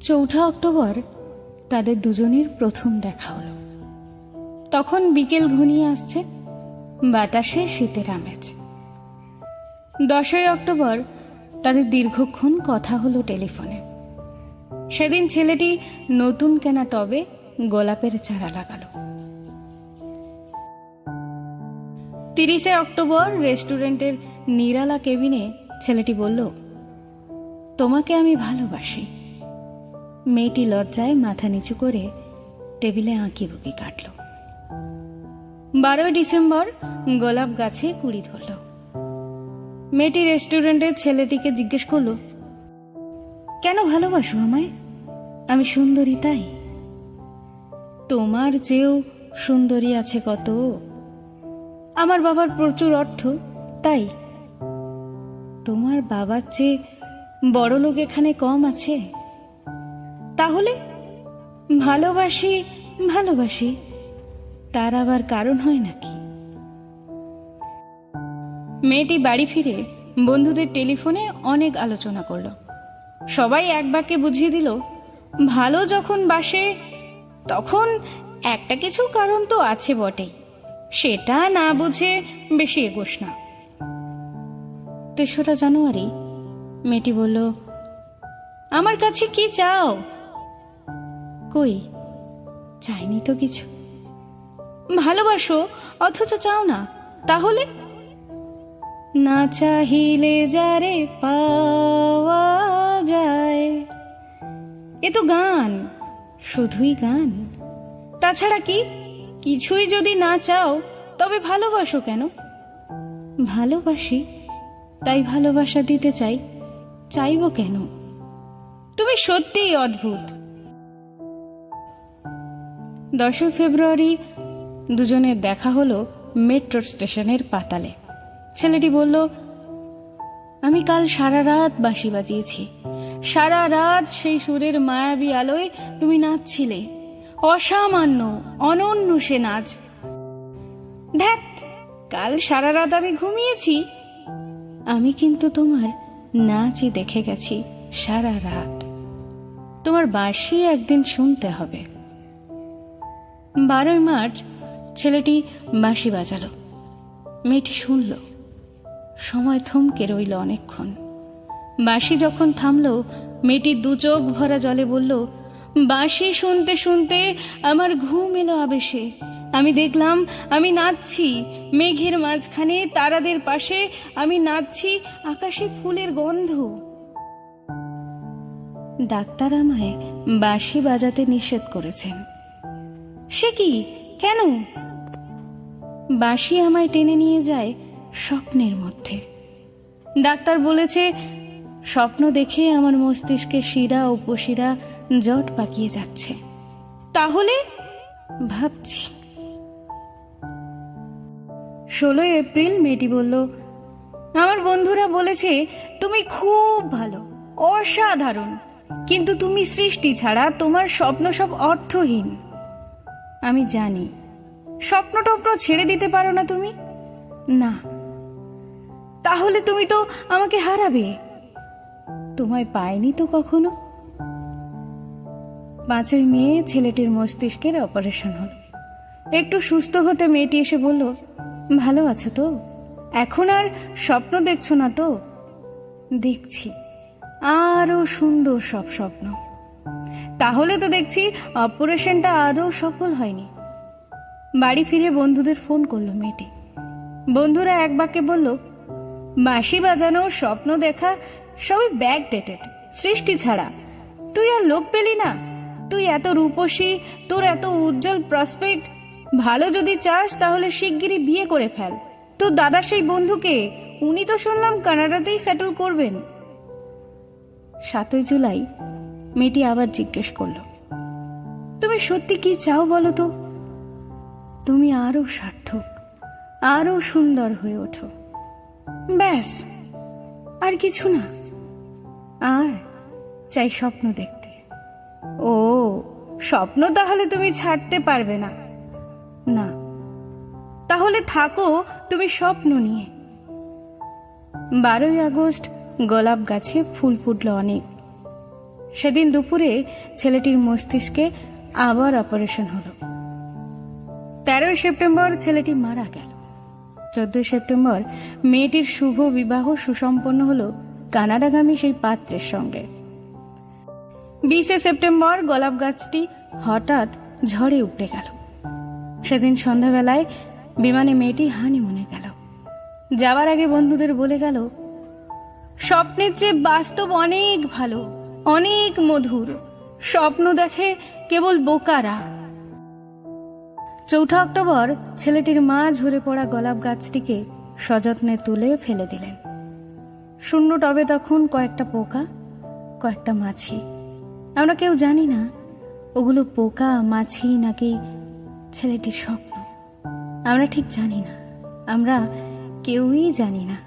4 October তাদের দুজনের প্রথম দেখা হলো। তখন বিকেল ঘনিয়ে আসছে, বাতাসে শীতের আমেজ। 10 অক্টোবর তাদের দীর্ঘক্ষণ কথা হলো টেলিফোনে। সেদিন ছেলেটি নতুন কেনা টবে গোলাপের চারা লাগালো। 30 অক্টোবর রেস্টুরেন্টের নিরালা কেবিনে ছেলেটি বলল, তোমাকে আমি ভালোবাসি। মেয়েটি লজ্জায় মাথা নিচু করে টেবিলে আঁকিবুকি কাটল। 12 ডিসেম্বর গোলাপ গাছে কুড়ি ধরল। মেয়েটি রেস্টুরেন্টের ছেলেটিকে জিজ্ঞেস করল, কেন ভালোবাসো আমায়? আমি সুন্দরী তাই? তোমার চেয়েও সুন্দরী আছে কত। আমার বাবার প্রচুর অর্থ তাই? তোমার বাবার চেয়ে বড় লোক এখানে কম আছে? তাহলে ভালোবাসি ভালোবাসি, তার আবার কারণ হয় নাকি? মেয়েটি বাড়ি ফিরে বন্ধুদের টেলিফোনে অনেক আলোচনা করল। সবাই এক বাক্যে বুঝিয়ে দিল, ভালো যখন বাসে তখন একটা কিছু কারণ তো আছে বটেই, সেটা না বুঝে বেশি এগোস না। 3 জানুয়ারি মেয়েটি বলল, আমার কাছে কি চাও? কই, চাইনি তো কিছু। ভালোবাসো অথচ চাও না, তাহলে? না চাহিলে যারে পাওয়া যায়। এ তো গান, শুধুই গান। তাছাড়া কি? কিছুই যদি না চাও তবে ভালোবাসো কেন? ভালোবাসি তাই ভালোবাসা দিতে চাই, চাইবো কেন? তুমি সত্যিই অদ্ভুত। 10 ফেব্রুয়ারি দুজনের দেখা হলো মেট্রো স্টেশনের পাতালে। ছেলেটি বলল, আমি কাল সারা রাত বাঁশি বাজিয়েছি। সারা রাত সেই সুরের মায়াবী আলোয় তুমি নাচছিলে। অসামান্য অনন্য সে নাচ। ধ্যাৎ, কাল সারা রাত আমি ঘুমিয়েছি। আমি কিন্তু তোমার নাচই দেখে গেছি সারা রাত। তোমার বাঁশি একদিন শুনতে হবে। 12 মার্চ ছেলেটি বাঁশি বাজালো। মেয়েটি শুনল। সময় থমকে রইল অনেকক্ষণ। বাঁশি যখন থামল, মেয়েটি 2 চোখ ভরা জলে বলল, বাঁশি শুনতে শুনতে আমার ঘুম এলো আবেশে। আমি দেখলাম আমি নাচছি মেঘের মাঝখানে, তারাদের পাশে। আমি নাচছি আকাশে ফুলের গন্ধ। ডাক্তার আমায় বাঁশি বাজাতে নিষেধ করেছেন। সে কি, কেন? বাঁশি আমায় টেনে নিয়ে যায় স্বপ্নের মধ্যে। ডাক্তার বলেছে, স্বপ্ন দেখে আমার মস্তিষ্কে শিরা উপশিরা জট পাকিয়ে যাচ্ছে। তাহলে ভাবছি। 16 এপ্রিল মেয়েটি বলল, আমার বন্ধুরা বলেছে তুমি খুব ভালো, অসাধারণ, কিন্তু তুমি সৃষ্টি ছাড়া তোমার স্বপ্ন সব অর্থহীন। আমি জানি। স্বপ্ন টপ্ন ছেড়ে দিতে পারো না তুমি? না। তাহলে তুমি তো আমাকে হারাবে। তোমায় পাইনি তো কখনো। 5 মে ছেলেটির মস্তিষ্কের অপারেশন হল। একটু সুস্থ হতে মেয়েটি এসে বলল, ভালো আছো তো? এখন আর স্বপ্ন দেখছো না তো? দেখছি আরো সুন্দর সব স্বপ্ন। তাহলে তো দেখছি অপারেশনটা আদৌ সফল হয়নি। বাড়ি ফিরে বন্ধুদের ফোন করলো মেয়েটি। বন্ধুরা এক বাক্যে বলল, বাঁশি বাজানো, স্বপ্ন দেখা সবই ব্যাকডেটেড, সৃষ্টি ছাড়া। তুই আর লোক পেলি না? তুই এত রূপসী, তোর এত উজ্জ্বল প্রসপেক্ট। ভালো যদি চাস তাহলে শিগগিরই বিয়ে করে ফেল। তোর দাদার সেই বন্ধুকে, উনি তো শুনলাম কানাডাতেই সেটেল করবেন। 7 জুলাই মেয়েটি আবার জিজ্ঞেস করলো, তুমি সত্যি কি চাও বলো তো? তুমি আরো সার্থক, আরো সুন্দর হয়ে ওঠো, ব্যাস, আর কিছু না। আর চাই স্বপ্ন দেখতে। ও, স্বপ্ন তাহলে তুমি ছাড়তে পারবে না? না। তাহলে থাকো তুমি স্বপ্ন নিয়ে। 12 আগস্ট গোলাপ গাছে ফুল ফুটলো অনেক। সেদিন দুপুরে ছেলেটির মস্তিষ্কে আবার অপারেশন হলো। 13 সেপ্টেম্বর ছেলেটি মারা গেল। 14 সেপ্টেম্বর মেয়েটির শুভ বিবাহ সুসম্পন্ন হলো কানাডাগামী সেই পাত্রের সঙ্গে। 20 সেপ্টেম্বর গোলাপ গাছটি হঠাৎ ঝড়ে উপড়ে গেল। সেদিন সন্ধ্যাবেলায় বিমানে মেয়েটি হানিমুনে গেল। যাওয়ার আগে বন্ধুদের বলে গেল, স্বপ্নের চেয়ে বাস্তব অনেক ভালো, অনেক মধুর। স্বপ্ন দেখে কেবল বোকারা। 4 অক্টোবর ছেলেটির মা ঝরে পড়া গোলাপ গাছটিকে সযত্নে তুলে ফেলে দিলেন। শূন্য টবে তখন কয়েকটা পোকা, কয়েকটা মাছি। আমরা কেউ জানি না ওগুলো পোকা, মাছি নাকি ছেলেটির স্বপ্ন। আমরা ঠিক জানি না, আমরা কেউই জানি না।